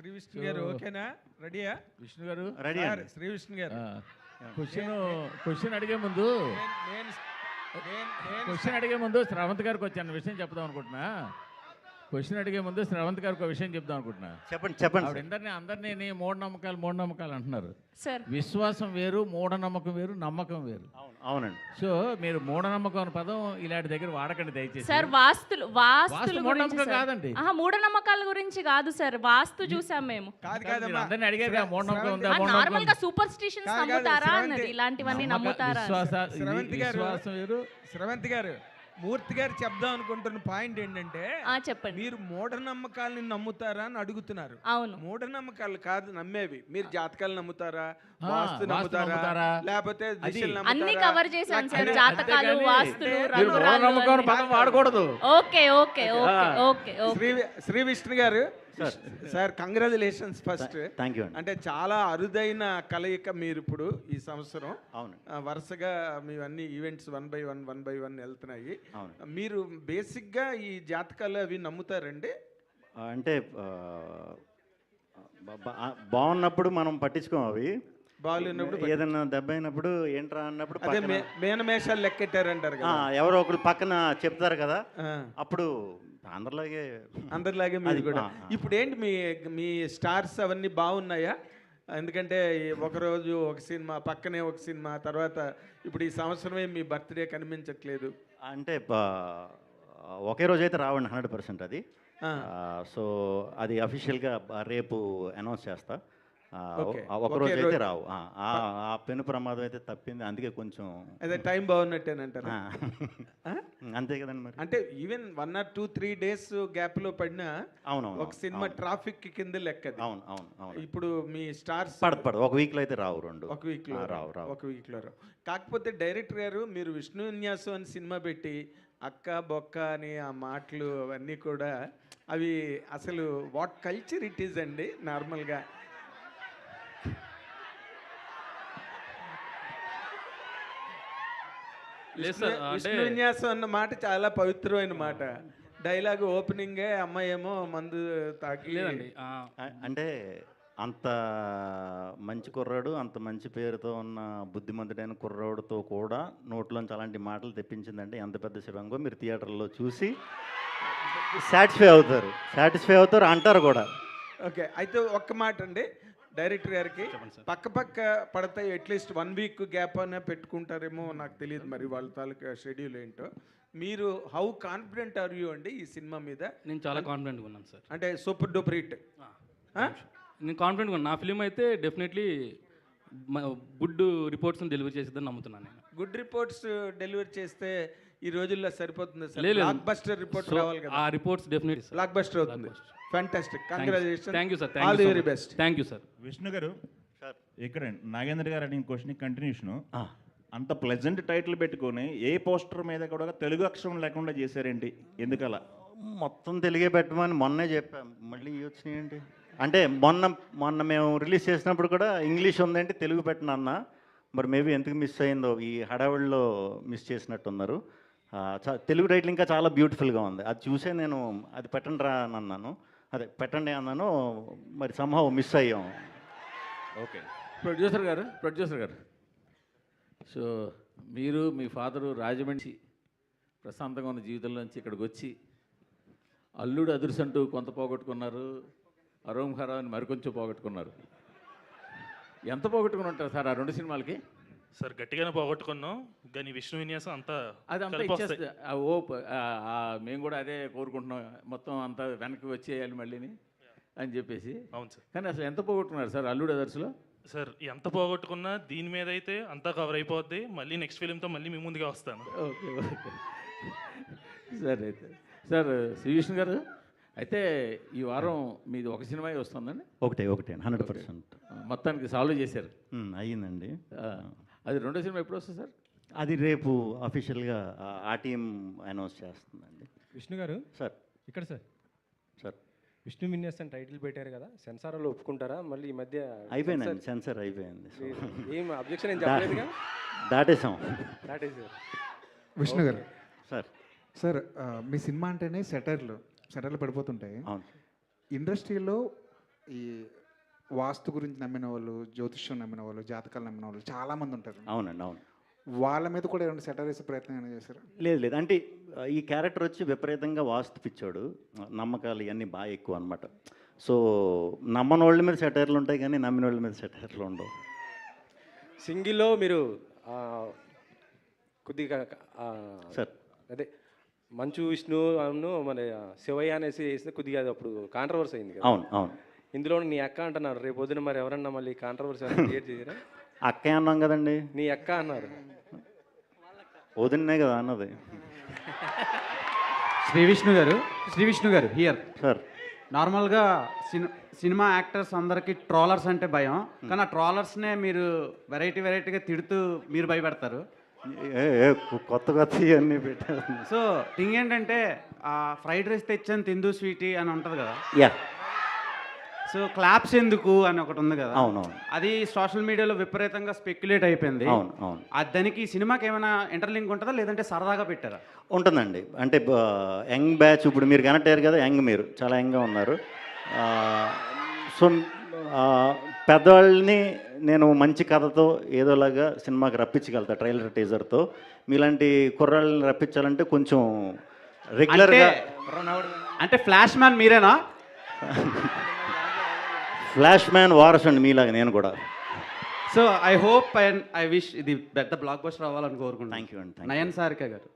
శ్రీ విష్ణు గారు ఓకేనా? రెడీయా? విష్ణు గారు రెడీ సార్, శ్రీ విష్ణు గారు క్వశ్చన్ అడిగే ముందు క్వశ్చన్ అడిగే ముందు శ్రావంత్ గారికి వచ్చాను విషయం చెప్దాం అనుకుంటున్నా. క్వశ్చన్ అడిగే ముందు శ్రావంత్ గారికి ఒక విషయం చెప్దాం అనుకుంటున్నా. చెప్పండి ఆవిడ అందరినీ మూఢనమ్మకాలు అంటున్నారు. సార్, విశ్వాసం వేరు, మూఢనమ్మకం వేరు, నమ్మకం వేరు. అవునండి. సో మీరు మూఢనమ్మకం అనే పదం ఇలాంటి దగ్గర వాడకండి దయచేసి. సార్ వాస్తులు మూఢనమ్మకం కాదండి. మూఢనమ్మకాల గురించి కాదు సార్, వాస్తు చూసాం మేము. మీరు అందరినీ అడిగారు మూఢనమ్మకం ఉందా, నార్మల్ గా సూపర్ స్టిషన్స్ నమ్ముతారా అన్నది, ఇలాంటివన్నీ నమ్ముతారా? విశ్వాసం వేరు. శ్రవంతి గారు, మూర్తి గారు చెప్దాం అనుకుంటున్న పాయింట్ ఏంటంటే, చెప్పండి. మీరు మూఢనమ్మకాలని నమ్ముతారా అని అడుగుతున్నారు. అవును, మూఢనమ్మకాలు కాదు నమ్మేవి. మీరు జాతకాలు నమ్ముతారా, వాస్తు నమ్ముతారా, లేకపోతే అన్ని కవర్ చేశాను సార్. జాతకాలు, వాస్తులు, మూఢనమ్మకం పదం వాడకూడదు. Okay okay okay okay. Shri Vishnu గారు sir, congratulations first. Thank you. అంటే చాలా అరుదైన కలయిక మీరు ఇప్పుడు ఈ సంవత్సరం. అవును, వరుసగా మీ అన్ని ఈవెంట్స్ వన్ బై వన్ వెళ్తున్నాయి. మీరు బేసిక్గా ఈ జాతకాలు అవి నమ్ముతారండి? అంటే బాగున్నప్పుడు మనం పట్టించుకోం, అవి బాగాలేనప్పుడు ఏదైనా దెబ్బ అయినప్పుడు ఏంట్రా అన్నప్పుడు అదే మేనమేషాలు లెక్కెట్టారంటారు కదా, ఎవరో ఒకరు పక్కన చెప్తారు కదా, అప్పుడు అందరిలాగే మీరు కూడా. ఇప్పుడు ఏంటి మీ స్టార్స్ అవన్నీ బాగున్నాయా? ఎందుకంటే ఒకరోజు ఒక సినిమా, పక్కనే ఒక సినిమా, తర్వాత ఇప్పుడు ఈ సంవత్సరమే మీ బర్త్డే కనిపించట్లేదు. అంటే ఒకే రోజు అయితే రావండి 100% అది. సో అది అఫీషియల్గా రేపు అనౌన్స్ చేస్తా. ఒకరోజు అయితే రావు. ఆ పెను ప్రమాదం అయితే తప్పింది, అందుకే కొంచెం అదే టైం బాగున్నట్టేనంటారు. అంతే కదండి మరి. అంటే ఈవెన్ 1 or 2-3 days గ్యాప్ లో పడినా అవునవును ఒక సినిమా ట్రాఫిక్ కింద లెక్క. అవును అవును అవును. ఇప్పుడు మీ స్టార్స్ పడదు ఒక వీక్ లో అయితే రావు, ఒక వీక్ లో రావు. కాకపోతే డైరెక్టర్ గారు మీరు విష్ణు విన్యాసం అని సినిమా పెట్టి అక్క బొక్క అని ఆ మాటలు అవన్నీ కూడా అవి అసలు వాట్ కల్చర్ ఇట్ ఈజ్ అండి. నార్మల్గా విష్ణు విన్యాసం అన్న మాట చాలా పవిత్రమైన మాట. డైలాగ్ ఓపెనింగే అమ్మాయి ఏమో మందు తాకి లేదండి. అంటే అంత మంచి కుర్రాడు, అంత మంచి పేరుతో ఉన్న బుద్ధిమంతుడైన కుర్రాడుతో కూడా నోట్లోంచి అలాంటి మాటలు తెప్పించిందంటే ఎంత పెద్ద శివంగో మీరు థియేటర్లో చూసి సాటిస్ఫై అవుతారు అంటారు కూడా. ఓకే, అయితే ఒక్క మాట అండి డైరెక్టర్ గారికి, పక్క పడతాయి అట్లీస్ట్ 1 week గ్యాప్ అనే పెట్టుకుంటారేమో నాకు తెలియదు, మరి వాళ్ళ తాలూకా షెడ్యూల్ ఏంటో. మీరు హౌ కాన్ఫిడెంట్ ఆర్ యూ అండి ఈ సినిమా మీద? నేను చాలా కాన్ఫిడెంట్గా ఉన్నాను సార్. అంటే సూపర్ డూపర్ హిట్. నేను కాన్ఫిడెంట్గా ఉన్నాను. నా ఫిలిం అయితే డెఫినెట్లీ గుడ్ రిపోర్ట్స్ని డెలివరీ చేసేదని నమ్ముతున్నాను నేను. గుడ్ రిపోర్ట్స్ డెలివరీ చేస్తే ఈ రోజుల్లో సరిపోతుంది సార్. బ్లాక్ బస్టర్ రిపోర్ట్స్ రావాలి కదా. ఆ రిపోర్ట్స్ డెఫినెట్లీ బ్లాక్ బస్టర్ అవుతుంది. Fantastic, congratulations. Thank you sir. All the very best. Thank you sir. Vishnu గారు, ఇక్కడ నాగేంద్ర గారు అడిగిన క్వశ్చన్ కంటిన్యూషన్. అంత ప్లెజెంట్ టైటిల్ పెట్టుకొని ఏ పోస్టర్ మీద కూడా తెలుగు అక్షరం లేకుండా చేశారేంటి, ఎందుకలా? మొత్తం తెలుగే పెట్టమని మొన్నే చెప్పాం, మళ్ళీ వచ్చినాయండి. అంటే మొన్న మేము రిలీజ్ చేసినప్పుడు కూడా ఇంగ్లీష్ ఉందంటే తెలుగు పెట్టను అన్న, మరి మేబీ ఎందుకు మిస్ అయిందో ఈ హడావిడిలో మిస్ చేసినట్టున్నారు. తెలుగు టైటిల్ ఇంకా చాలా బ్యూటిఫుల్గా ఉంది, అది చూసే నేను అది పెట్టండి రా అని అన్నాను, అదే పెట్టండి అన్నాను, మరి సంహవ్ మిస్ అయ్యాం. ఓకే, ప్రొడ్యూసర్ గారు, సో మీరు మీ ఫాదరు రాజమండ్రి ప్రశాంతంగా ఉన్న జీవితంలోంచి ఇక్కడికి వచ్చి అల్లుడు అదుర్సంటూ కొంత పోగొట్టుకున్నారు, అరోంహరా అని మరికొంచెం పోగొట్టుకున్నారు. ఎంత పోగొట్టుకుని ఉంటారు సార్ ఆ 2 సినిమాలకి? సార్ గట్టిగానే పోగొట్టుకున్నాం, కానీ విష్ణు విన్యాసం అంతా అదంతా ఇచ్చేస్తే మేము కూడా అదే కోరుకుంటున్నాం, మొత్తం అంతా వెనక్కి వచ్చేయాలి మళ్ళీని అని చెప్పేసి. అవును సార్. కానీ అసలు ఎంత పోగొట్టుకున్నారు సార్ అల్లుడు అదర్స్లో? సార్ ఎంత పోగొట్టుకున్నా దీని మీద అయితే అంతా కవర్ అయిపోద్ది, మళ్ళీ నెక్స్ట్ ఫిలింతో మళ్ళీ మీ ముందుగా వస్తాను. Okay okay sir. అయితే సార్ శ్రీ విష్ణు గారు, అయితే ఈ వారం మీది ఒక సినిమా వస్తుందండి? ఒకటే 100% మొత్తానికి సాల్వ్ చేశారు. అయ్యిందండి. అది 2వ సినిమా ఎప్పుడు వస్తుంది సార్? అది రేపు అఫీషియల్గా ఆ టీం అనౌన్స్ చేస్తుందండి. విష్ణు గారు సార్, ఇక్కడ సార్ విష్ణు విన్యాసం టైటిల్ పెట్టారు కదా, సెన్సార్లో ఒప్పుకుంటారా? మళ్ళీ ఈ మధ్య అయిపోయిందండి, సెన్సార్ అయిపోయింది, ఏం అబ్జెక్షన్ ఏం చెప్పలేదుగా, దాటేసాం. విష్ణు గారు సార్, మీ సినిమా అంటేనే సెటర్లు పడిపోతుంటాయి. అవును. ఇండస్ట్రీలో ఈ వాస్తు గురించి నమ్మిన వాళ్ళు, జ్యోతిష్యం నమ్మిన వాళ్ళు, జాతకాలు నమ్మిన వాళ్ళు చాలామంది ఉంటారు. అవునండి, అవును. వాళ్ళ మీద కూడా ఏమైనా సెటర్ వేసే ప్రయత్నం ఏమైనా చేశారు? లేదు లేదు, అంటే ఈ క్యారెక్టర్ వచ్చి విపరీతంగా వాస్తు పిచ్చోడు, నమ్మకాలు ఇవన్నీ బాగా ఎక్కువ అనమాట. సో నమ్మని వాళ్ళ మీద సెటైర్లు ఉంటాయి కానీ నమ్మిన వాళ్ళ మీద సెటైర్లు ఉండవు. సింగిల్లో మీరు కొద్దిగా సార్ అదే మంచు విష్ణు అను మన శివయ్య అనేసి వేసిన కొద్దిగా అది అప్పుడు కాంట్రవర్సీ అయింది కదా. అవును, అవును. ఇందులో నీ అక్క అంటున్నారు, రేపు పొద్దున మరి ఎవరన్నా మళ్ళీ కాంట్రవర్సీ క్రియేట్ చేశారా? అక్కే అన్నాం కదండి. నీ అక్క అన్నారు. వదిన్నే కదా అన్నది. శ్రీ విష్ణు గారు హియర్ సార్ నార్మల్గా సినిమా యాక్టర్స్ అందరికీ ట్రోలర్స్ అంటే భయం, కానీ ఆ ట్రోలర్స్నే మీరు వెరైటీగా తిడుతూ మీరు భయపెడతారు. కొత్త ఇవన్నీ పెట్టారు. సో థింగ్ ఏంటంటే ఫ్రైడ్ రైస్ తెచ్చాను తిందు స్వీటీ అని ఉంటుంది కదా. యా. సో క్లాప్స్ ఎందుకు అని ఒకటి ఉంది కదా. అవునవును. అది సోషల్ మీడియాలో విపరీతంగా స్పెక్యులేట్ అయిపోయింది. అవును, అవును. దానికి ఈ సినిమాకి ఏమైనా ఇంటర్లింక్ ఉంటుందా లేదంటే సరదాగా పెట్టారా? ఉంటుందండి. అంటే యంగ్ బ్యాచ్, ఇప్పుడు మీరు కనెక్ట్ అయ్యారు కదా, మీరు చాలా యంగ్గా ఉన్నారు. సో పెద్దవాళ్ళని నేను మంచి కథతో ఏదోలాగా సినిమాకి రప్పించగలుగుతా ట్రైలర్ టీజర్తో. మీలాంటి కుర్రాళ్ళని రప్పించాలంటే కొంచెం రెగ్యులర్గా. అంటే ఫ్లాష్ మ్యాన్ మీరేనా? ఫ్లాష్ మ్యాన్ వారస్ అండి మీలాగా నేను కూడా. So I hope and I wish ఇది పెద్ద బ్లాక్ బస్టర్ అవ్వాలని కోరుకుంటున్నాను. థ్యాంక్ యూ అండి. నయన్ సారిక గారు,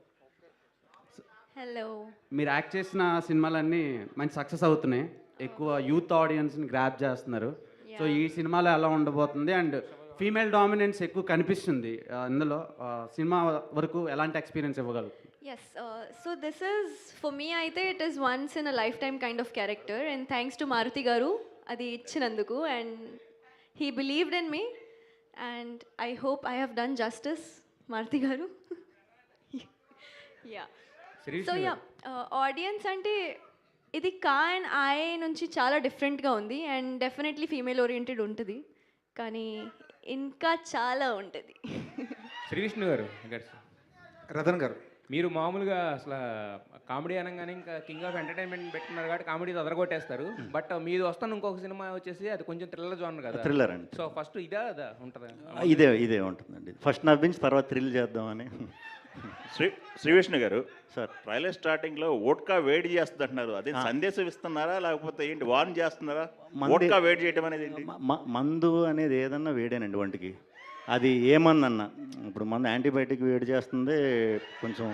హలో. మీరు యాక్ట్ చేసిన సినిమాలన్నీ మంచి సక్సెస్ అవుతున్నాయి, ఎక్కువ యూత్ ఆడియన్స్ని గ్రాప్ చేస్తున్నారు. సో ఈ సినిమాలో ఎలా ఉండబోతుంది అండ్ ఫీమేల్ డామినెన్స్ ఎక్కువ కనిపిస్తుంది ఇందులో, సినిమా వరకు ఎలాంటి experience ఇవ్వగలుగుతుంది? Yes, so this is, for me, I think it is once in a lifetime kind of character, and thanks to Maruti Garu, adi ichinanduku, and he believed in me, and I hope I have done justice, Maruti Garu. Yeah. So yeah, audience ante ఇది కా and I నుంచి చాలా డిఫరెంట్గా ఉంది and definitely female oriented ఉంటుంది, కానీ ఇంకా చాలా ఉంటుంది. శ్రీ విష్ణు గారు, రతన్ గారు, మీరు మామూలుగా అసలు కామెడీ అనగానే ఇంకా కింగ్ ఆఫ్ ఎంటర్టైన్మెంట్ పెట్టున్నారు కాబట్టి కామెడీ అదరగొట్టేస్తారు. బట్ మీరు వస్తాను ఇంకొక సినిమా వచ్చేసి అది కొంచెం థ్రిల్లర్ జోనర్ కదా. థ్రిల్లర్ అండి. సో ఫస్ట్ ఇదే అదా ఉంటుందా? ఇదే ఉంటుందండి. ఫస్ట్ నవ్వించి తర్వాత థ్రిల్ చేద్దామని. శ్రీ విష్ణు గారు సార్, ట్రైలర్ స్టార్టింగ్లో ఓట్కా వేడి చేస్తుంది అంటున్నారు, అదే సందేశం ఇస్తున్నారా లేకపోతే ఏంటి, వార్న్ చేస్తున్నారా? ఓట్కా వేడి చేయడం అనేది ఏంటి? మందు అనేది ఏదన్నా వేడేనండి ఒంటికి. అది ఏమన్నా ఇప్పుడు మందు యాంటీబయాటిక్ వేడి చేస్తుంది, కొంచెం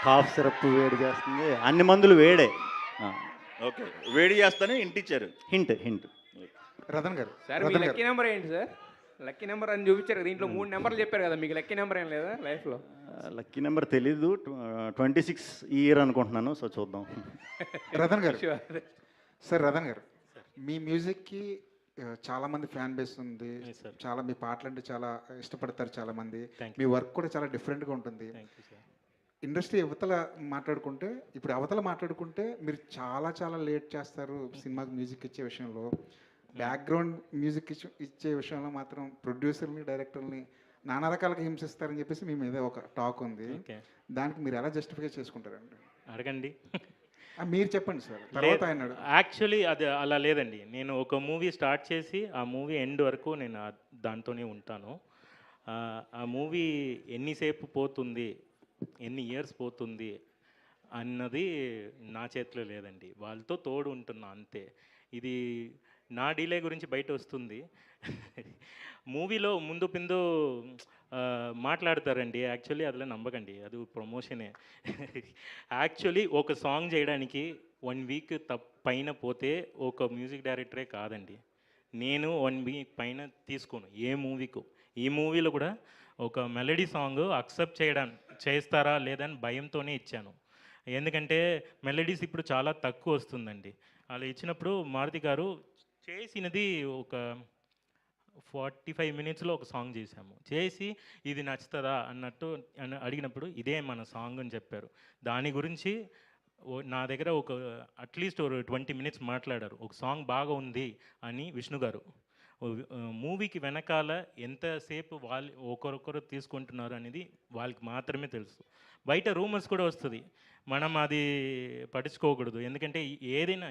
కాఫ్ సిరప్ వేడి చేస్తుంది, అన్ని మందులు వేడే. ఓకే, వేడి చేస్తానే ఇంటిచ్చారు. హింట్. రతన్ గారు, సార్ మీ లక్కీ నెంబర్ ఏంటి సార్? లక్కీ నెంబర్ అని చూపించారు, దీంట్లో 3 నెంబర్లు చెప్పారు కదా, మీకు లక్కీ నెంబర్ ఏం లేదా లైఫ్లో? లక్కీ నెంబర్ తెలీదు, 26 ఇయర్ అనుకుంటున్నాను. సో చూద్దాం. రతన్ గారు, సార్ రతన్ గారు, మీ మ్యూజిక్కి చాలామంది ఫ్యాన్ బేస్ ఉంది, చాలా మీ పాటలు అంటే చాలా ఇష్టపడతారు చాలామంది, మీ వర్క్ కూడా చాలా డిఫరెంట్గా ఉంటుంది. ఇండస్ట్రీ అవతల మాట్లాడుకుంటే మీరు చాలా లేట్ చేస్తారు సినిమాకి మ్యూజిక్ ఇచ్చే విషయంలో. బ్యాక్గ్రౌండ్ మ్యూజిక్ ఇచ్చే విషయంలో మాత్రం ప్రొడ్యూసర్ని, డైరెక్టర్ని నానా రకాలుగా హింసిస్తారని చెప్పేసి మీ మీద ఒక టాక్ ఉంది. దానికి మీరు ఎలా జస్టిఫై చేసుకుంటారండి? అడగండి. మీరు చెప్పండి సార్, తర్వాత ఆయన. యాక్చువల్లీ అది అలా లేదండి. నేను ఒక మూవీ స్టార్ట్ చేసి ఆ మూవీ ఎండ్ వరకు నేను దాంతోనే ఉంటాను. ఆ మూవీ ఎన్నిసేపు పోతుంది, ఎన్ని ఇయర్స్ పోతుంది అన్నది నా చేతిలో లేదండి, వాళ్ళతో తోడు ఉంటున్నా అంతే. ఇది నా డీలే గురించి బయట వస్తుంది. మూవీలో ముందు పిందు మాట్లాడతారండి, యాక్చువల్లీ అదిలో నమ్మకండి, అది ప్రమోషనే. యాక్చువల్లీ ఒక సాంగ్ చేయడానికి 1 వీక్ పైన పోతే ఒక మ్యూజిక్ డైరెక్టరే కాదండి, నేను 1 వీక్ పైన తీసుకోను ఏ మూవీకు. ఈ మూవీలో కూడా ఒక మెలడీ సాంగ్ అక్సెప్ట్ చేస్తారా లేదని భయంతోనే ఇచ్చాను. ఎందుకంటే మెలడీస్ ఇప్పుడు చాలా తక్కువ వస్తుందండి. అలా ఇచ్చినప్పుడు మారుతి గారు చేసినది ఒక 45 మినిట్స్లో ఒక సాంగ్ చేశాము. చేసి ఇది నచ్చుతుందా అన్నట్టు అడిగినప్పుడు ఇదే మన సాంగ్ అని చెప్పారు. దాని గురించి నా దగ్గర ఒక అట్లీస్ట్ ఒక 20 మినిట్స్ మాట్లాడారు. ఒక సాంగ్ బాగా ఉంది అని విష్ణు గారు మూవీకి వెనకాల ఎంతసేపు వాళ్ళు ఒకరొకరు తీసుకుంటున్నారు అనేది వాళ్ళకి మాత్రమే తెలుసు. బయట రూమర్స్ కూడా వస్తుంది, మనం అది పట్టించుకోకూడదు. ఎందుకంటే ఏదైనా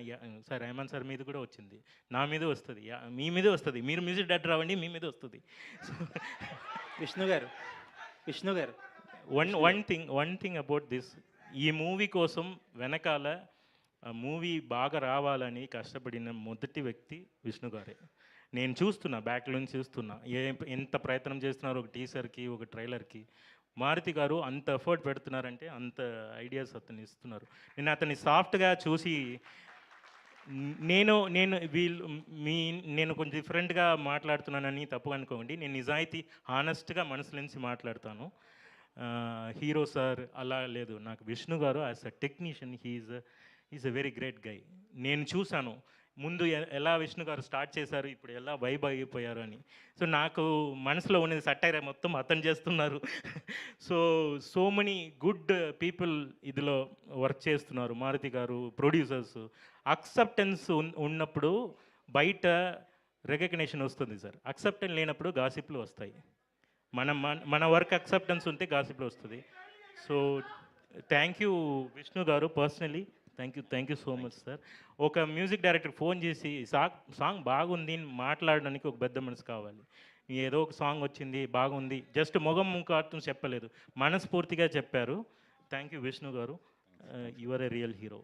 సార్ రెహమాన్ సార్ మీద కూడా వచ్చింది, నా మీద వస్తుంది, మీ మీద వస్తుంది, మీరు మ్యూజిక్ డైరెక్టర్ అవ్వండి, మీ మీద వస్తుంది. విష్ణు గారు వన్ థింగ్ అబౌట్ దిస్, ఈ మూవీ కోసం వెనకాల మూవీ బాగా రావాలని కష్టపడిన మొదటి వ్యక్తి విష్ణు గారే. నేను చూస్తున్నా, బ్యాక్లో నుంచి చూస్తున్నా ఎంత ప్రయత్నం చేస్తున్నారు ఒక టీజర్కి, ఒక ట్రైలర్కి. మారుతి గారు అంత ఎఫర్ట్ పెడుతున్నారంటే అంత ఐడియాస్ అతను ఇస్తున్నారు. నేను అతన్ని సాఫ్ట్గా చూసి నేను కొంచెం డిఫరెంట్గా మాట్లాడుతున్నానని తప్పుగా అనుకోండి. నేను నిజాయితీ హానెస్ట్గా మనసు నుంచి మాట్లాడతాను. హీరో సార్ అలా లేదు, నాకు విష్ణు గారు as a technician is a very great guy. నేను చూశాను ముందు ఎలా విష్ణు గారు స్టార్ట్ చేశారు, ఇప్పుడు ఎలా వైబ్ అయిపోయారు అని. సో నాకు మనసులో ఉన్నది సటైర్ మొత్తం అతను చేస్తున్నారు. సో మెనీ గుడ్ పీపుల్ ఇదిలో వర్క్ చేస్తున్నారు. మారుతి గారు, ప్రొడ్యూసర్స్. అక్సెప్టెన్స్ ఉన్నప్పుడు బయట రికగ్నిషన్ వస్తుంది సార్, అక్సెప్టెన్స్ లేనప్పుడు గాసిప్లు వస్తాయి. మన వర్క్ అక్సెప్టెన్స్ ఉంటే గాసిప్లు వస్తుంది. సో థ్యాంక్ యూ విష్ణు గారు, personally thank you so much sir. ఒక మ్యూజిక్ డైరెక్టర్ ఫోన్ చేసి సాంగ్ బాగుంది అని మాట్లాడడానికి ఒక పెద్ద మనసు కావాలి. ఏదో ఒక సాంగ్ వచ్చింది బాగుంది, జస్ట్ మొగం ముఖార్థం చెప్పలేదు, మనస్ఫూర్తిగా చెప్పారు. థ్యాంక్ యూ విష్ణు గారు, your a real hero.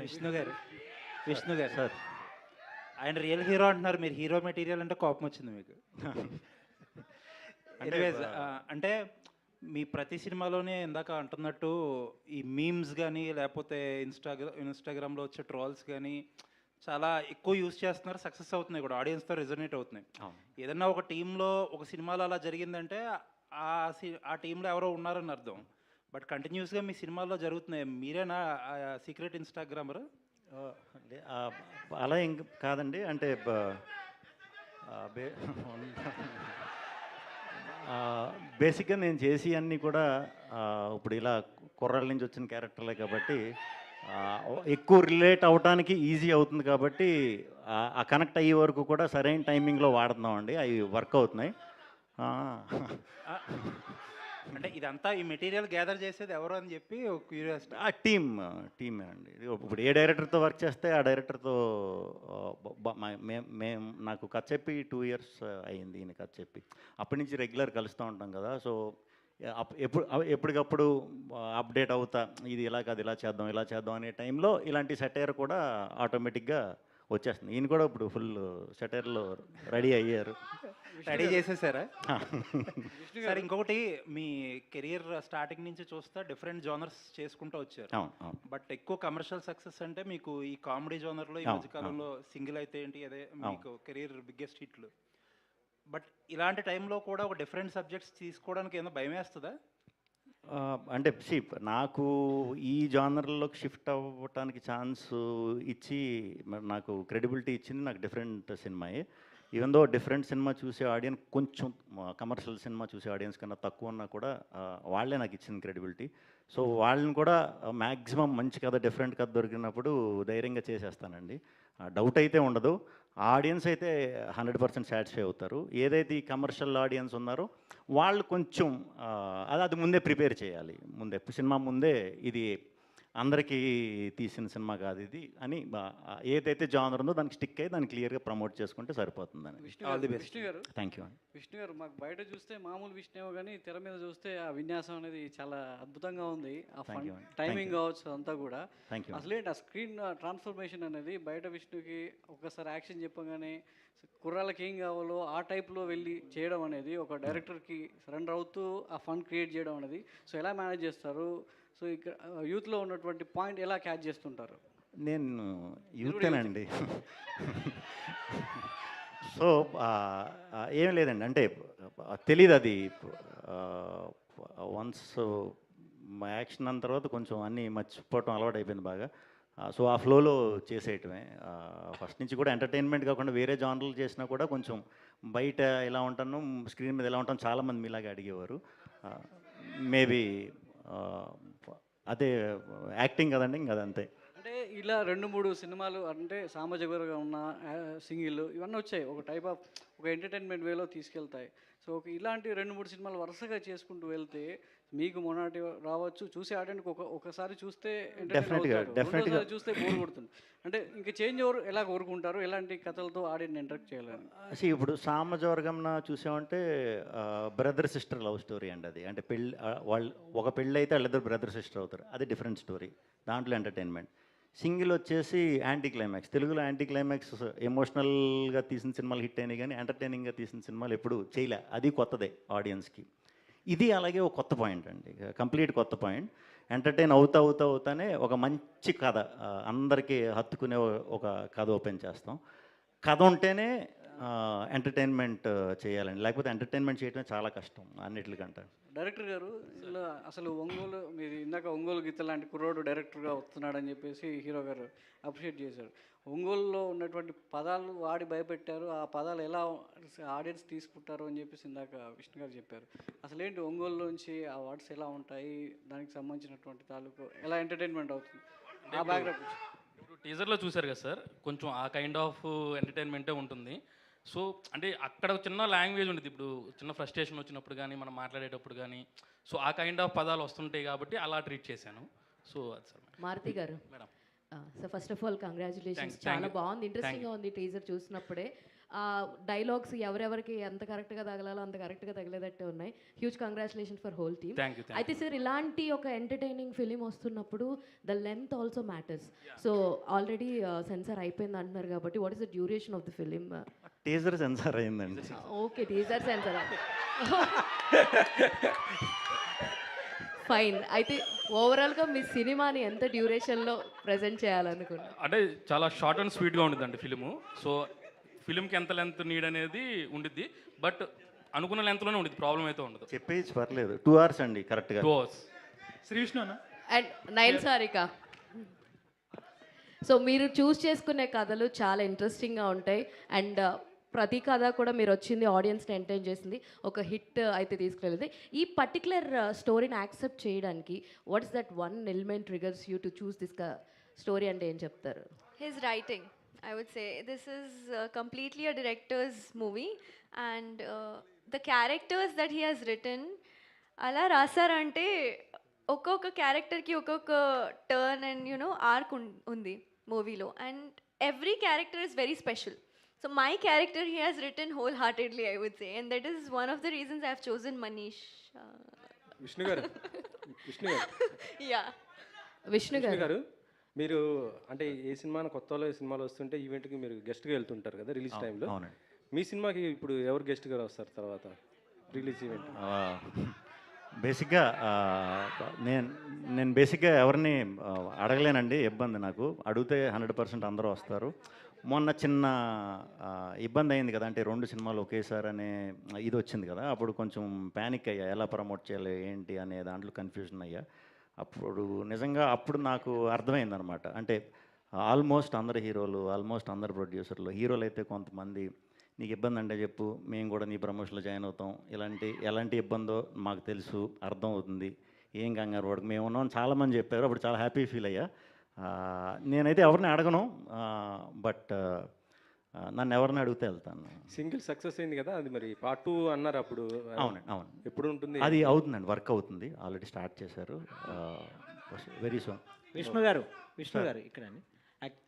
Vishnu గారు సార్, ఆయన రియల్ హీరో అంటున్నారు, మీరు హీరో మెటీరియల్ అంటే కోపం వచ్చింది మీకు. అంటే మీ ప్రతి సినిమాలోనే ఇందాక అంటున్నట్టు ఈ మీమ్స్ కానీ లేకపోతే ఇన్స్టాగ్రామ్లో వచ్చే ట్రోల్స్ కానీ చాలా ఎక్కువ యూజ్ చేస్తున్నారు, సక్సెస్ అవుతున్నాయి కూడా, ఆడియన్స్తో రెజొనేట్ అవుతున్నాయి. ఏదన్నా ఒక టీంలో ఒక సినిమాలో అలా జరిగిందంటే ఆ టీంలో ఎవరో ఉన్నారని అర్థం. బట్ కంటిన్యూస్గా మీ సినిమాల్లో జరుగుతున్నాయి. మీరేనా సీక్రెట్ ఇన్స్టాగ్రామర్? అలా ఇంక కాదండి, అంటే బేసిక్గా నేను చేసి అన్నీ కూడా ఇప్పుడు ఇలా కుర్రాళ్ళ నుంచి వచ్చిన క్యారెక్టర్లే కాబట్టి ఎక్కువ రిలేట్ అవడానికి ఈజీ అవుతుంది కాబట్టి ఆ కనెక్ట్ అయ్యే వరకు కూడా సరైన టైమింగ్లో వాడుతున్నామండి, అవి వర్క్ అవుతున్నాయి. అంటే ఇదంతా ఈ మెటీరియల్ గ్యాదర్ చేసేది ఎవరు అని చెప్పి ఒక క్యూరియాసిటీ. టీమే అండి. ఇప్పుడు ఏ డైరెక్టర్తో వర్క్ చేస్తే ఆ డైరెక్టర్తో మేము నాకు కథ చెప్పి 2 years అయ్యింది ఈయన కథ చెప్పి. అప్పటి నుంచి రెగ్యులర్ కలుస్తూ ఉంటాం కదా. సో ఎప్పటికప్పుడు అప్డేట్ అవుతా, ఇది ఇలా కాదు ఇలా చేద్దాం అనే టైంలో ఇలాంటి సెటైర్ కూడా ఆటోమేటిక్గా వచ్చేస్తుంది. ఈయన కూడా ఇప్పుడు ఫుల్ సెటైర్లో రెడీ అయ్యారు. రెడీ చేసేసారా? సార్ ఇంకొకటి, మీ కెరియర్ స్టార్టింగ్ నుంచి చూస్తే డిఫరెంట్ జోనర్స్ చేసుకుంటూ వచ్చారు. బట్ ఎక్కువ కమర్షియల్ సక్సెస్ అంటే మీకు ఈ కామెడీ జోనర్లో ఈ మధ్యకాలంలో సింగిల్ అయితే ఏంటి, అదే మీకు కెరియర్ బిగ్గెస్ట్ హిట్లు. బట్ ఇలాంటి టైంలో కూడా ఒక డిఫరెంట్ సబ్జెక్ట్స్ తీసుకోవడానికి ఏమైనా భయం వేస్తుందా? అంటే నాకు ఈ జానర్లోకి షిఫ్ట్ అవ్వటానికి ఛాన్స్ ఇచ్చి నాకు క్రెడిబిలిటీ ఇచ్చింది నాకు డిఫరెంట్ సినిమాయే. ఈవెన్ దో డిఫరెంట్ సినిమా చూసే ఆడియన్స్ కొంచెం కమర్షియల్ సినిమా చూసే ఆడియన్స్ కన్నా తక్కువ ఉన్నా కూడా వాళ్ళే నాకు ఇచ్చింది క్రెడిబిలిటీ. సో వాళ్ళని కూడా మ్యాక్సిమం మంచి కథ, డిఫరెంట్ కథ దొరికినప్పుడు ధైర్యంగా చేసేస్తానండి. డౌట్ అయితే ఉండదు. ఆడియన్స్ అయితే 100% సాటిస్ఫై అవుతారు. ఏదైతే ఈ కమర్షియల్ ఆడియన్స్ ఉన్నారో వాళ్ళు కొంచెం అది ముందే ప్రిపేర్ చేయాలి. సినిమా ముందే ఇది అందరికీ తీసిన సినిమా కాదు ఇది అని ఏదైతే జానర్ ఉందో దానికి స్టిక్ అయ్యి దాన్ని క్లియర్గా ప్రమోట్ చేసుకుంటే సరిపోతుందని. విష్ణు గారు, థ్యాంక్ యూ అండి. విష్ణు గారు, మాకు బయట చూస్తే మామూలు విష్ణు కానీ తెర మీద చూస్తే ఆ విన్యాసం అనేది చాలా అద్భుతంగా ఉంది. ఆ టైమింగ్ కావచ్చు అంతా కూడా. అసలు ఏంటి ఆ స్క్రీన్ ట్రాన్స్ఫర్మేషన్ అనేది బయట విష్ణుకి ఒక్కసారి యాక్షన్ చెప్పగానే కుర్రాళ్ళకి ఏం కావాలో ఆ టైప్లో వెళ్ళి చేయడం అనేది ఒక డైరెక్టర్కి సరెండర్ అవుతూ ఆ ఫన్ క్రియేట్ చేయడం అనేది సో ఎలా మేనేజ్ చేస్తారు? సో ఇక్కడ యూత్లో ఉన్నటువంటి పాయింట్ ఎలా క్యాచ్ చేస్తుంటారు? నేను యూతేనండి. సో ఏం లేదండి, అంటే తెలీదు అది. వన్స్ యాక్షన్ అన్న తర్వాత కొంచెం అన్నీ మర్చిపోవటం అలవాటు అయిపోయింది బాగా. సో ఆ ఫ్లోలో చేసేయటమే. ఫస్ట్ నుంచి కూడా ఎంటర్టైన్మెంట్ కాకుండా వేరే జానర్లు చేసినా కూడా కొంచెం బయట ఎలా ఉంటాను, స్క్రీన్ మీద ఎలా ఉంటాను చాలామంది మీలాగా అడిగేవారు. మేబీ అదే యాక్టింగ్ కదండి, ఇంకా అదంతే. అంటే ఇలా 2-3 సినిమాలు అంటే సామాజిక వర్గం ఉన్న సింగిల్ ఇవన్నీ వచ్చాయి. ఒక టైప్ ఆఫ్ ఒక ఎంటర్టైన్మెంట్ వేలో తీసుకెళ్తాయి. సో ఇలాంటి 2-3 సినిమాలు వరుసగా చేసుకుంటూ వెళ్తే మీకు మొన్నటి రావచ్చు, చూసే ఆడియన్స్కి ఒకసారి చూస్తే Definitely గా. రెండోసారి చూస్తే బోర్ కొడుతుంది. అంటే ఇంకా చేంజ్ ఓవర్ ఎలా కోరుకుంటారు, ఎలాంటి కథలతో ఆడియన్ ఇంటరాక్ట్ చేయాలని? ఇప్పుడు సామజవర్గంన చూసామంటే బ్రదర్ సిస్టర్ లవ్ స్టోరీ అండి అది. అంటే పెళ్ళి వాళ్ళు ఒక పెళ్ళి అయితే వాళ్ళిద్దరు బ్రదర్ సిస్టర్ అవుతారు, అది డిఫరెంట్ స్టోరీ, దాంట్లో ఎంటర్టైన్మెంట్. సింగిల్ వచ్చేసి యాంటీ క్లైమాక్స్. తెలుగులో యాంటీ క్లైమాక్స్ ఎమోషనల్గా తీసిన సినిమాలు హిట్ అయినాయి, కానీ ఎంటర్టైనింగ్గా తీసిన సినిమాలు ఎప్పుడు చేయలే, అది కొత్తదే ఆడియన్స్కి. ఇది అలాగే ఒక కొత్త పాయింట్ అండి, కంప్లీట్ కొత్త పాయింట్. ఎంటర్టైన్ అవుతానే ఒక మంచి కథ, అందరికీ హత్తుకునే ఒక కథ ఓపెన్ చేస్తాం. కథ ఉంటేనే ఎంటర్టైన్మెంట్ చేయాలండి, లేకపోతే ఎంటర్టైన్మెంట్ చేయడం చాలా కష్టం అన్నిటికంటే. డైరెక్టర్ గారు ఇలా అసలు ఒంగోలు, మీరు ఇందాక ఒంగోలు గీత లాంటి కుర్రోడు డైరెక్టర్గా వస్తున్నాడని చెప్పేసి హీరో గారు అప్రిషియేట్ చేశారు. ఒంగోలులో ఉన్నటువంటి పదాలు వాడి భయపెట్టారు, ఆ పదాలు ఎలా ఆడియన్స్ తీసుకుంటారు అని చెప్పేసి ఇందాక విష్ణు గారు చెప్పారు. అసలు ఏంటి ఒంగోలులోంచి ఆ వర్డ్స్ ఎలా ఉంటాయి, దానికి సంబంధించినటువంటి తాలూకు ఎలా ఎంటర్టైన్మెంట్ అవుతుంది, ఆ బ్యాక్గ్రౌండ్? ఇప్పుడు టీజర్లో చూశారు కదా సార్, కొంచెం ఆ కైండ్ ఆఫ్ ఎంటర్టైన్మెంటే ఉంటుంది. సో అంటే అక్కడ చిన్న లాంగ్వేజ్ ఉంటుంది, ఇప్పుడు చిన్న ఫ్రస్ట్రేషన్ వచ్చినప్పుడు కానీ మనం మాట్లాడేటప్పుడు కానీ, సో ఆ కైండ్ ఆఫ్ పదాలు వస్తుంటాయి కాబట్టి అలా ట్రీట్ చేశాను. సో అది సార్. మారుతి గారు madam, so first of all congratulations, Thank చాలా you. బాగుంది, ఇంట్రెస్టింగ్గా ఉంది టీజర్ చూసినప్పుడే. డైలాగ్స్ ఎవరెవరికి ఎంత కరెక్ట్గా తగలాలో అంత కరెక్ట్గా తగిలేదట్టే ఉన్నాయి. Huge congratulations for whole team. Thank you. అయితే సార్, ఇలాంటి ఒక ఎంటర్టైనింగ్ ఫిలిం వస్తున్నప్పుడు the length also matters. So already censor అయిపోయింది అంటున్నారు కాబట్టి, what is the duration of the film? Teaser censor అయిందండి. Okay, teaser censor. ఫైన్. అయితే ఓవరాల్గా మీ సినిమాని ఎంత డ్యూరేషన్లో ప్రజెంట్ చేయాలనుకున్నారు? అంటే చాలా షార్ట్ అండ్ స్వీట్గా ఉంటుందండి ఫిలిము. సో ఫిలింకి ఎంత లెంత్ నీడ్ అనేది ఉండిద్ది, బట్ అనుకున్న లెంత్లోనే ఉంటుంది, ప్రాబ్లం అయితే ఉండదు. చెప్పేసి పర్లేదు, 2 hours అండి కరెక్ట్గా. 2 hours. శ్రీ విష్ణు అన్న అండ్ నైన్ సారిక. సో మీరు చూస్ చేసుకునే కథలు చాలా ఇంట్రెస్టింగ్గా ఉంటాయి, అండ్ ప్రతి కథ కూడా మీరు వచ్చింది ఆడియన్స్ని ఎంటర్టైన్ చేసింది, ఒక హిట్ అయితే తీసుకెళ్ళింది. ఈ పర్టికులర్ స్టోరీని యాక్సెప్ట్ చేయడానికి what is that one element triggers you to choose this story అంటే ఏం చెప్తారు? His writing, I would say. This is completely a director's movie, and the characters that he has written, అలా రాసారంటే ఒక్కొక్క క్యారెక్టర్కి ఒక్కొక్క turn and arc ఉంది మూవీలో, and every character is very special. So my character he has written wholeheartedly, I would say, and that is one of the reasons I have chosen Manish. Vishnu గారు Yeah. Vishnu గారు, మీరు అంటే ఏ సినిమాలో సినిమాలు వస్తుంటే ఈవెంట్కి మీరు గెస్ట్గా వెళ్తుంటారు కదా రిలీజ్ టైంలో. అవునండి. మీ సినిమాకి ఇప్పుడు ఎవరు గెస్ట్గా వస్తారు తర్వాత రిలీజ్ ఈవెంట్? బేసిక్గా నేను బేసిక్గా ఎవరిని అడగలేనండి, ఇబ్బంది నాకు. అడిగితే 100% అందరూ వస్తారు. మొన్న చిన్న ఇబ్బంది అయింది కదా, అంటే 2 సినిమాలు ఒకేసారి అనే ఇది వచ్చింది కదా, అప్పుడు కొంచెం ప్యానిక్ అయ్యా, ఎలా ప్రమోట్ చేయాలి ఏంటి అనే దాంట్లో కన్ఫ్యూజన్ అయ్యా. అప్పుడు నిజంగా నాకు అర్థమైందనమాట, అంటే ఆల్మోస్ట్ అందరు హీరోలు, ఆల్మోస్ట్ అందరు ప్రొడ్యూసర్లు, హీరోలు అయితే కొంతమంది నీకు ఇబ్బంది అంటే చెప్పు, మేము కూడా నీ ప్రమోషన్లో జాయిన్ అవుతాం, ఎలాంటి ఇబ్బందో మాకు తెలుసు, అర్థం అవుతుంది, ఏం కంగారు పడకు, మేము ఉన్నాం చాలామంది చెప్పారు. అప్పుడు చాలా హ్యాపీ ఫీల్ అయ్యా. నేనైతే ఎవరిని అడగను, బట్ నన్ను ఎవరిని అడిగితే వెళ్తాను. సింగిల్ సక్సెస్ అయింది కదా, అది మరి పార్ట్ 2 అన్నారు అప్పుడు. అవునండి, అవును. ఎప్పుడు ఉంటుంది? అది అవుతుందండి, వర్క్ అవుతుంది, ఆల్రెడీ స్టార్ట్ చేశారు, వెరీ సూన్. విష్ణు గారు ఇక్కడ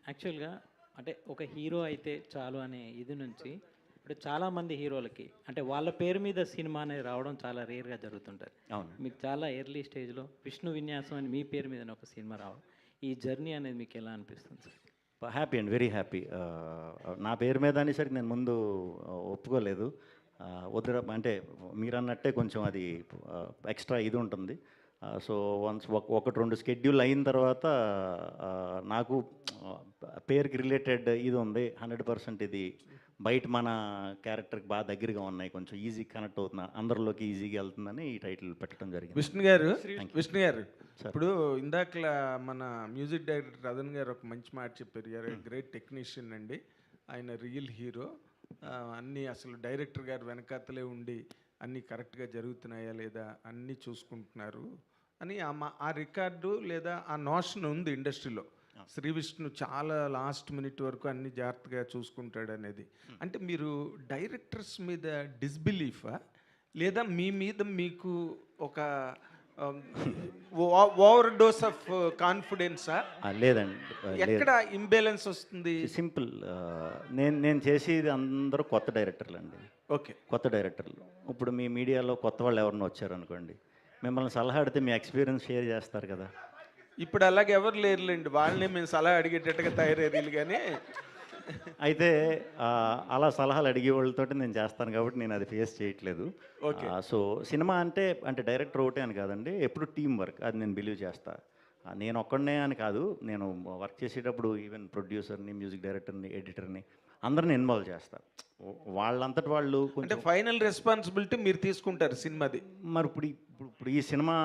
యాక్చువల్గా అంటే ఒక హీరో అయితే చాలు అనే ఇది నుంచి ఇప్పుడు చాలామంది హీరోలకి అంటే వాళ్ళ పేరు మీద సినిమా అనేది రావడం చాలా రేర్గా జరుగుతుంటుంది. అవును. మీకు చాలా ఎర్లీ స్టేజ్లో విష్ణు విన్యాసం అని మీ పేరు మీద ఒక సినిమా రావడం, ఈ జర్నీ అనేది మీకు ఎలా అనిపిస్తుంది సార్? హ్యాపీ అండి, వెరీ హ్యాపీ. నా పేరు మీద అనేసరికి నేను ముందు ఒప్పుకోలేదు, వద్దు అంటే మీరు అన్నట్టే కొంచెం అది ఎక్స్ట్రా ఇది ఉంటుంది. సో వన్స్ 1-2 స్కెడ్యూల్ అయిన తర్వాత నాకు పేరుకి రిలేటెడ్ ఇది ఉంది, 100% ఇది బయట మన క్యారెక్టర్కి బాగా దగ్గరగా ఉన్నాయి, కొంచెం ఈజీ కనెక్ట్ అవుతున్నా, అందరిలోకి ఈజీగా వెళ్తుందని ఈ టైటిల్ పెట్టడం జరిగింది. విష్ణు గారు ఇప్పుడు ఇందాక మన మ్యూజిక్ డైరెక్టర్ రతన్ గారు ఒక మంచి మాట చెప్పారు, గ్రేట్ టెక్నీషియన్ అండి, ఆయన రియల్ హీరో, అన్నీ అసలు డైరెక్టర్ గారు వెనకాతలే ఉండి అన్నీ కరెక్ట్గా జరుగుతున్నాయా లేదా అన్నీ చూసుకుంటున్నారు అని ఆ రికార్డు లేదా ఆ నోషన్ ఉంది ఇండస్ట్రీలో. శ్రీ విష్ణు చాలా లాస్ట్ మినిట్ వరకు అన్ని జాగ్రత్తగా చూసుకుంటాడు అనేది. అంటే మీరు డైరెక్టర్స్ మీద డిస్బిలీఫా లేదా మీ మీద మీకు ఒక ఓవర్ డోస్ ఆఫ్ కాన్ఫిడెన్సా? లేదండి, ఎక్కడ ఇంబ్యాలెన్స్ వస్తుంది? సింపుల్. నేను చేసేది అందరూ కొత్త డైరెక్టర్లు అండి. ఓకే, కొత్త డైరెక్టర్లు. ఇప్పుడు మీ మీడియాలో కొత్త వాళ్ళు ఎవరైనా వచ్చారనుకోండి, మిమ్మల్ని సలహా అడిగితే మీ ఎక్స్పీరియన్స్ షేర్ చేస్తారు కదా. ఇప్పుడు అలాగే ఎవరు లేరులేండి, వాళ్ళని మేము సలహా అడిగేటట్టుగా తయారయ్యారు. కానీ అయితే అలా సలహాలు అడిగే వాళ్ళతో నేను చేస్తాను కాబట్టి నేను అది ఫేస్ చేయట్లేదు. సో సినిమా అంటే డైరెక్టర్ ఒకటే అని కాదండి, ఎప్పుడు టీం వర్క్, అది నేను బిలీవ్ చేస్తా. నేను ఒక్కడనే అని కాదు, నేను వర్క్ చేసేటప్పుడు ఈవెన్ ప్రొడ్యూసర్ని, మ్యూజిక్ డైరెక్టర్ని, ఎడిటర్ని అందరిని ఇన్వాల్వ్ చేస్తా. వాళ్ళంతటి వాళ్ళు అంటే ఫైనల్ రెస్పాన్సిబిలిటీ మీరు తీసుకుంటారు సినిమాది. మరి ఇప్పుడు ఈ సినిమా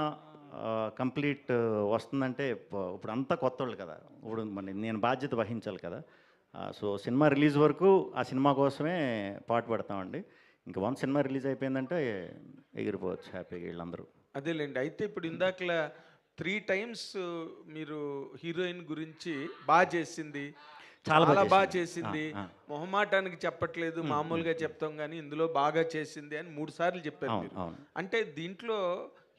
కంప్లీట్ వస్తుందంటే ఇప్పుడు అంతా కొత్త వాళ్ళు కదా, ఇప్పుడు మరి నేను బాధ్యత వహించాలి కదా. సో సినిమా రిలీజ్ వరకు ఆ సినిమా కోసమే పాటు పడతామండి. ఇంకా వన్ సినిమా రిలీజ్ అయిపోయిందంటే ఎగిరిపోవచ్చు హ్యాపీగా వీళ్ళందరూ. అదేలేండి. అయితే ఇప్పుడు ఇందాకలా 3 times మీరు హీరోయిన్ గురించి బాగా చేసింది, చాలా బాగా చేసింది, మొహమాటానికి చెప్పట్లేదు, మామూలుగా చెప్తాం కానీ ఇందులో బాగా చేసింది అని 3 సార్లు చెప్పారు మీరు. అంటే దీంట్లో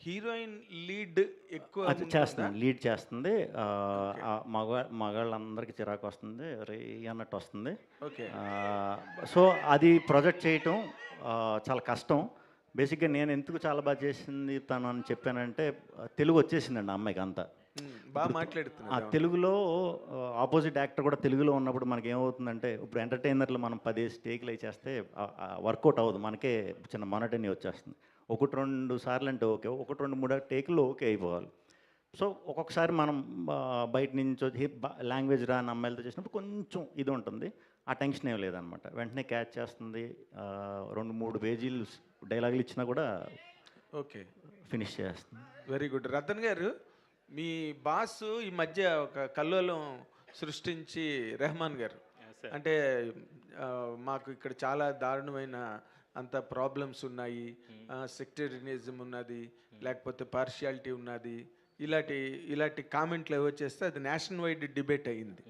హీరోయిన్ లీడ్ ఎక్కువ చేస్తుంది, లీడ్ చేస్తుంది. మగాళ్ళందరికీ చిరాకు వస్తుంది, రే అన్నట్టు వస్తుంది. సో అది ప్రొజెక్ట్ చేయటం చాలా కష్టం. బేసిక్గా నేను ఎందుకు చాలా బాగా చేసింది తను అని చెప్పానంటే, తెలుగు వచ్చేసిందండి ఆ అమ్మాయికి అంతా బాగా మాట్లాడుతున్నా. ఆ తెలుగులో ఆపోజిట్ యాక్టర్ కూడా తెలుగులో ఉన్నప్పుడు మనకి ఏమవుతుందంటే, ఇప్పుడు ఎంటర్టైనర్లు మనం 10 టేకులు అయి చేస్తే వర్కౌట్ అవ్వదు, మనకే చిన్న మొనటనీ వచ్చేస్తుంది. 1-2 సార్లు అంటే ఓకే, 1-2-3 టేకుల్లో ఓకే అయిపోవాలి. సో ఒక్కొక్కసారి మనం బయట నుంచి లాంగ్వేజ్ రాని అమ్మాయిలతో చేసినప్పుడు కొంచెం ఇది ఉంటుంది, ఆ టెన్షన్ ఏం లేదనమాట. వెంటనే క్యాచ్ చేస్తుంది. 2-3 పేజీలు డైలాగులు ఇచ్చినా కూడా ఓకే ఫినిష్ చేస్తుంది. Very good. రతన్ గారు, మీ బాస్ ఈ మధ్య ఒక కల్లోలం సృష్టించి, రెహమాన్ గారు, అంటే మాకు ఇక్కడ చాలా దారుణమైన అంత ప్రాబ్లమ్స్ ఉన్నాయి, సెక్టేరియనిజం ఉన్నది, లేకపోతే పార్షియాలిటీ ఉన్నది, ఇలాంటి కామెంట్లు ఏవో చేస్తే అది నేషనల్ వైడ్ డిబేట్ అయ్యింది,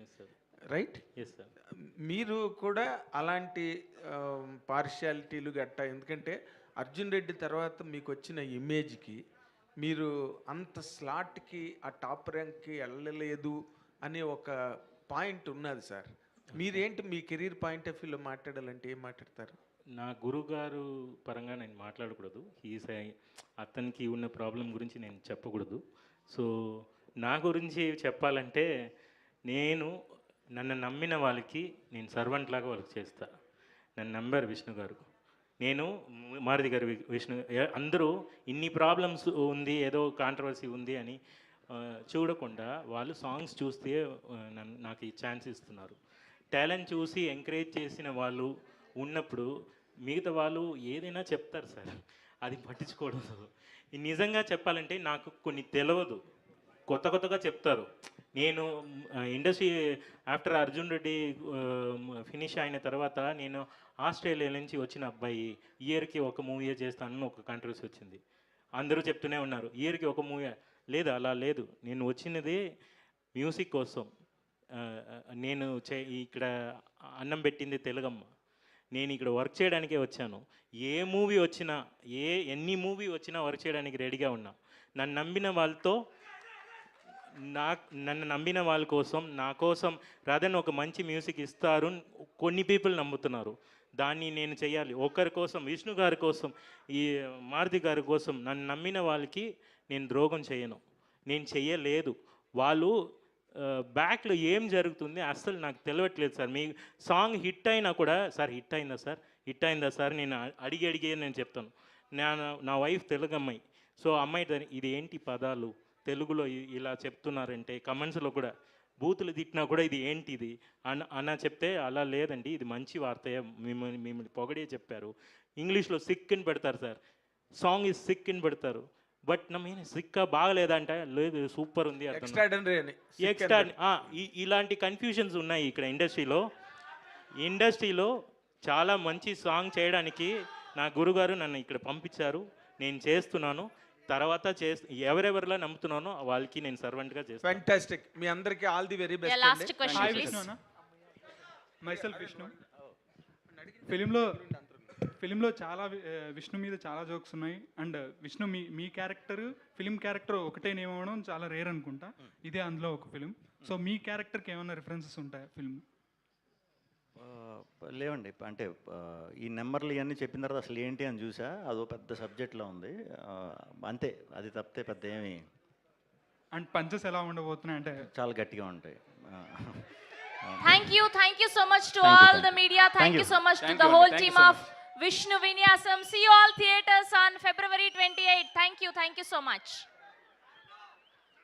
రైట్? మీరు కూడా అలాంటి పార్షియాలిటీలు గట్టా, ఎందుకంటే అర్జున్ రెడ్డి తర్వాత మీకు వచ్చిన ఇమేజ్కి మీరు అంత స్లాట్కి, ఆ టాప్ ర్యాంక్కి వెళ్ళలేదు అనే ఒక పాయింట్ ఉన్నది సార్. మీరేంటి మీ కెరీర్ పాయింట్ ఆఫ్ వ్యూలో మాట్లాడాలంటే ఏం మాట్లాడతారు? నా గురుగారు పరంగా నేను మాట్లాడకూడదు, అతనికి ఉన్న ప్రాబ్లం గురించి నేను చెప్పకూడదు. సో నా గురించి చెప్పాలంటే, నన్ను నమ్మిన వాళ్ళకి నేను సర్వెంట్ లాగా వర్క్ చేస్తా. నన్ను నమ్మారు విష్ణు గారు, నేను మారుతి గారు, విష్ణు, అందరూ ఇన్ని ప్రాబ్లమ్స్ ఉంది, ఏదో కాంట్రవర్సీ ఉంది అని చూడకుండా వాళ్ళు సాంగ్స్ చూస్తే నాకు ఈ ఛాన్స్ ఇస్తున్నారు. టాలెంట్ చూసి ఎంకరేజ్ చేసిన వాళ్ళు ఉన్నప్పుడు మిగతా వాళ్ళు ఏదైనా చెప్తారు సార్, అది పట్టించుకోవడం. నిజంగా చెప్పాలంటే నాకు కొన్ని తెలియదు, కొత్తగా చెప్తారు. నేను industry after Arjun Reddy finish అయిన తర్వాత నేను ఆస్ట్రేలియా నుంచి వచ్చిన అబ్బాయి, ఇయర్కి ఒక మూవీ చేస్తానని ఒక కాంట్రవర్సీ వచ్చింది. అందరూ చెప్తూనే ఉన్నారు ఇయర్కి ఒక మూవీ. లేదు, అలా లేదు. నేను వచ్చినది మ్యూజిక్ కోసం. నేను ఇక్కడ అన్నం పెట్టింది తెలుగమ్మ. నేను ఇక్కడ వర్క్ చేయడానికే వచ్చాను. ఏ మూవీ వచ్చినా, ఎన్ని మూవీ వచ్చినా వర్క్ చేయడానికి రెడీగా ఉన్నా. నన్ను నమ్మిన వాళ్ళ కోసం, నా కోసం రాదని ఒక మంచి మ్యూజిక్ ఇస్తారు కొన్ని పీపుల్ నమ్ముతున్నారు. దాన్ని నేను చేయాలి. ఒకరి కోసం, విష్ణు గారి కోసం, ఈ మారుతి గారి కోసం, నన్ను నమ్మిన వాళ్ళకి నేను ద్రోహం చేయను, నేను చెయ్యలేదు. వాళ్ళు బ్యాక్లో ఏం జరుగుతుంది అస్సలు నాకు తెలియట్లేదు సార్. మీ సాంగ్ హిట్ అయినా కూడా, సార్ హిట్ అయిందా సార్ నేను అడిగి నేను చెప్తాను. నా వైఫ్ తెలుగు అమ్మాయి. సో అమ్మాయి ఇది ఏంటి పదాలు తెలుగులో ఇలా చెప్తున్నారంటే, కమెంట్స్లో కూడా బూతులు తిట్టినా కూడా ఇది ఏంటిది అన్న చెప్తే, అలా లేదండి, ఇది మంచి వార్తయే, మిమ్మల్ని పొగడే చెప్పారు. ఇంగ్లీష్లో సిక్ అని పెడతారు సార్, సాంగ్ ఈజ్ సిక్ అని పెడతారు. బట్ నేను సిక్కా బాగలేదంట, లేదు సూపర్ ఉంది, ఎక్స్ట్రా. ఇలాంటి కన్ఫ్యూజన్స్ ఉన్నాయి ఇక్కడ ఇండస్ట్రీలో. చాలా మంచి సాంగ్ చేయడానికి నా గురుగారు నన్ను ఇక్కడ పంపించారు, నేను చేస్తున్నాను. తర్వాత ఎవరెవరిలా నమ్ముతున్నానో వాళ్ళకి నేను సర్వెంట్గా చేస్తాను. ఫ్యాంటాస్టిక్. మీ అందరికీ all the very best. Last question please. Myself Vishnu. ఫిలింలో చాలా విష్ణు మీద చాలా జోక్స్ ఉన్నాయి. అండ్ విష్ణు మీ క్యారెక్టర్ ఫిలిం క్యారెక్టర్ ఒకటే నేమ్ అవ్వడం చాలా రేర్ అనుకుంటా. ఇదే అందులో ఒక ఫిలిం. సో మీ క్యారెక్టర్కి ఏమైనా రిఫరెన్సెస్ ఉంటాయా ఫిల్మ్? లేవండి. అంటే ఈ నెంబర్లు ఇవన్నీ చెప్పిన తర్వాత అసలు ఏంటి అని చూసా, అదో పెద్ద సబ్జెక్ట్లో ఉంది. అంతే, అది తప్పితే పెద్ద ఏమి. అండ్ పంచెస్ ఎలా ఉండబోతున్నాయి అంటే చాలా గట్టిగా ఉంటాయి. Thank you so much to all the media. Thank you so much to the whole team of Vishnu Vinyasam. See you all theaters on February 28. Thank you so much.